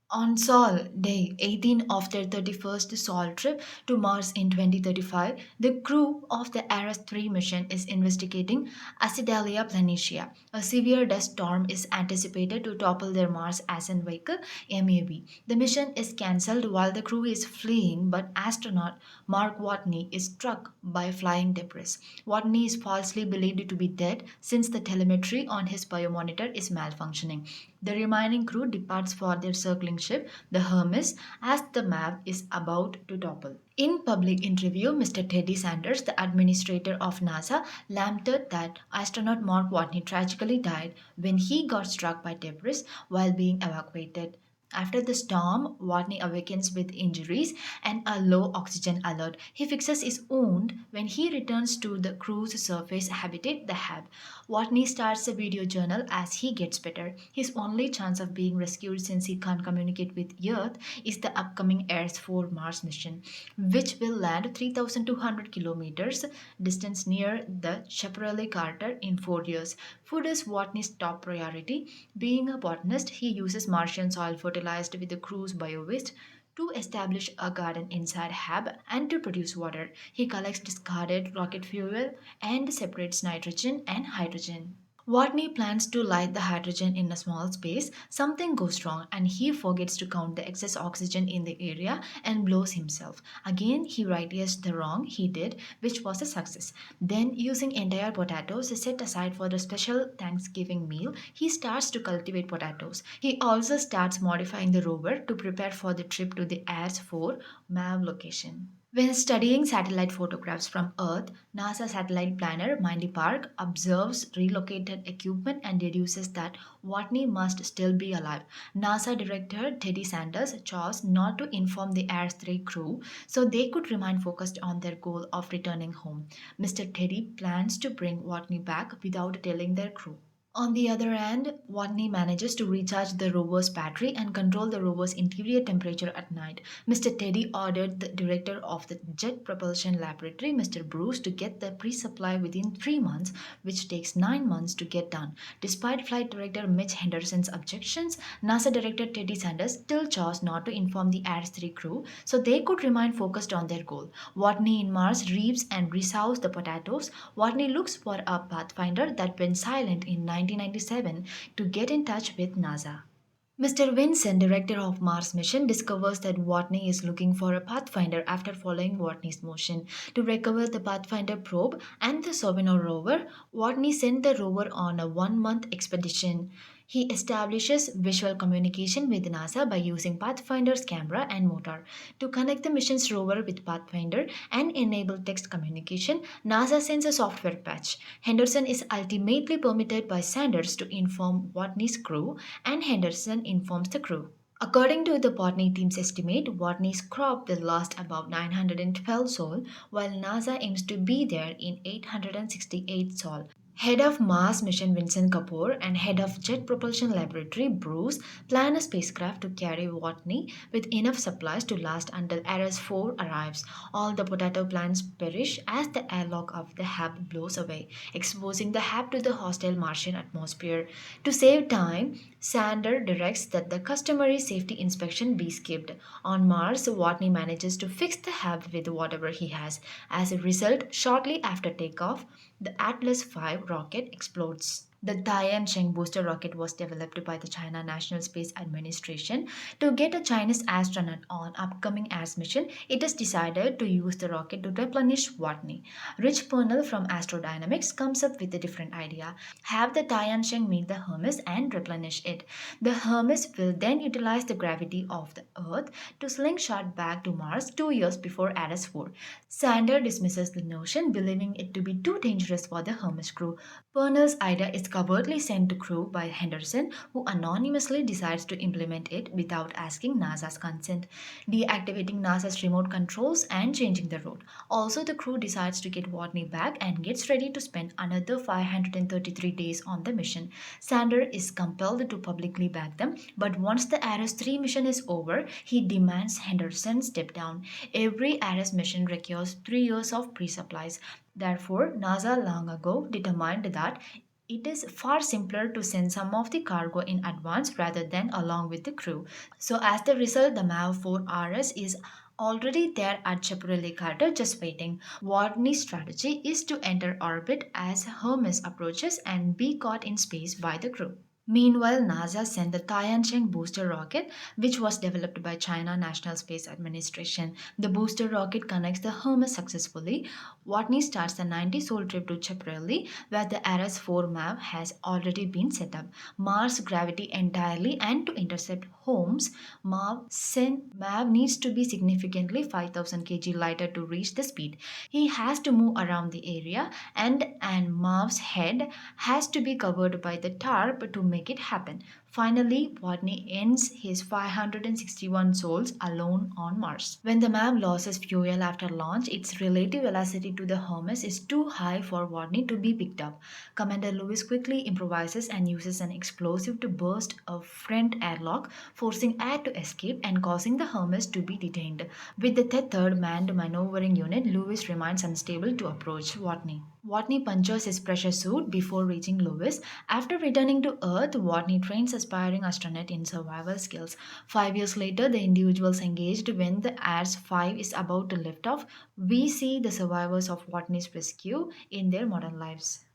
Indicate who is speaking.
Speaker 1: On Sol, day 18 of their 31st Sol trip to Mars in 2035, the crew of the Ares 3 mission is investigating Acidalia planitia. A severe dust storm is anticipated to topple their Mars ascent vehicle MAV. The mission is cancelled while the crew is fleeing, but astronaut Mark Watney is struck by flying debris. Watney is falsely believed to be dead since the telemetry on his biomonitor is malfunctioning. The remaining crew departs for their circling ship, the Hermes, as the map is about to topple. In public interview, Mr. Teddy Sanders, the administrator of NASA, lamented that astronaut Mark Watney tragically died when he got struck by debris while being evacuated. After the storm, Watney awakens with injuries and a low oxygen alert. He fixes his wound when he returns to the crew's surface habitat, the HAB. Watney starts a video journal as he gets better. His only chance of being rescued since he can't communicate with Earth is the upcoming Ares 4 Mars mission, which will land 3,200 kilometers distance near the Chaparral Carter in 4 years. Food is Watney's top priority. Being a botanist, he uses Martian soil fertilized with the crew's bio-waste to establish a garden inside HAB and to produce water. He collects discarded rocket fuel and separates nitrogen and hydrogen. Watney plans to light the hydrogen in a small space. Something goes wrong and he forgets to count the excess oxygen in the area and blows himself. Again, he righteous the wrong he did, which was a success. Then, using entire potatoes set aside for the special Thanksgiving meal, he starts to cultivate potatoes. He also starts modifying the rover to prepare for the trip to the Ares 4 MAV location. When studying satellite photographs from Earth, NASA satellite planner Mindy Park observes relocated equipment and deduces that Watney must still be alive. NASA director Teddy Sanders chose not to inform the Ares 3 crew so they could remain focused on their goal of returning home. Mr. Teddy plans to bring Watney back without telling their crew. On the other hand, Watney manages to recharge the rover's battery and control the rover's interior temperature at night. Mr. Teddy ordered the director of the Jet Propulsion Laboratory, Mr. Bruce, to get the pre-supply within 3 months, which takes 9 months to get done. Despite Flight Director Mitch Henderson's objections, NASA Director Teddy Sanders still chose not to inform the Ares 3 crew so they could remain focused on their goal. Watney in Mars reaps and resows the potatoes. Watney looks for a pathfinder that went silent in 1997 to get in touch with NASA. Mr. Vinson, director of Mars mission, discovers that Watney is looking for a pathfinder after following Watney's motion. To recover the pathfinder probe and the Sojourner rover, Watney sent the rover on a 1 month expedition. He establishes visual communication with NASA by using Pathfinder's camera and motor. To connect the mission's rover with Pathfinder and enable text communication, NASA sends a software patch. Henderson is ultimately permitted by Sanders to inform Watney's crew, and Henderson informs the crew. According to the Botany team's estimate, Watney's crop will last about 912 sol, while NASA aims to be there in 868 sol. Head of Mars mission Vincent Kapoor and head of Jet Propulsion Laboratory Bruce plan a spacecraft to carry Watney with enough supplies to last until Ares 4 arrives. All the potato plants perish as the airlock of the HAB blows away, exposing the HAB to the hostile Martian atmosphere. To save time, Sander directs that the customary safety inspection be skipped. On Mars, Watney manages to fix the HAB with whatever he has. As a result, shortly after takeoff, the Atlas V rocket explodes. The Tiansheng booster rocket was developed by the China National Space Administration to get a Chinese astronaut on upcoming Mars mission. It is decided to use the rocket to replenish Watney. Rich Purnell from Astrodynamics comes up with a different idea. Have the Tiansheng meet the Hermes and replenish it. The Hermes will then utilize the gravity of the Earth to slingshot back to Mars 2 years before Ares 4. Sander dismisses the notion, believing it to be too dangerous for the Hermes crew. Purnell's idea is covertly sent to crew by Henderson, who anonymously decides to implement it without asking NASA's consent, deactivating NASA's remote controls and changing the route. Also, the crew decides to get Watney back and gets ready to spend another 533 days on the mission. Sander is compelled to publicly back them, but once the Ares 3 mission is over, he demands Henderson step down. Every Ares mission requires 3 years of pre supplies. Therefore, NASA long ago determined that It is far simpler to send some of the cargo in advance rather than along with the crew. So, as the result, the MAV 4RS is already there at Chaparral Carter just waiting. Watney's strategy is to enter orbit as Hermes approaches and be caught in space by the crew. Meanwhile, NASA sent the Tiancheng booster rocket, which was developed by China National Space Administration. The booster rocket connects the Hermes successfully. Watney starts the 90-sol trip to Chaparral, where the RS-4 MAV has already been set up. Mars gravity entirely, and to intercept Holmes, MAV needs to be significantly 5,000 kg lighter to reach the speed. He has to move around the area, and Mav's head has to be covered by the tarp to make it happen. Finally, Watney ends his 561 souls alone on Mars. When the MAV loses fuel after launch, its relative velocity to the Hermes is too high for Watney to be picked up. Commander Lewis quickly improvises and uses an explosive to burst a front airlock, forcing air to escape and causing the Hermes to be detained. With the third manned maneuvering unit, Lewis remains unstable to approach Watney. Watney punctures his pressure suit before reaching Lewis. After returning to Earth, Watney trains aspiring astronaut in survival skills. 5 years later, the individuals engaged when the Ars 5 is about to lift off. We see the survivors of Watney's rescue in their modern lives.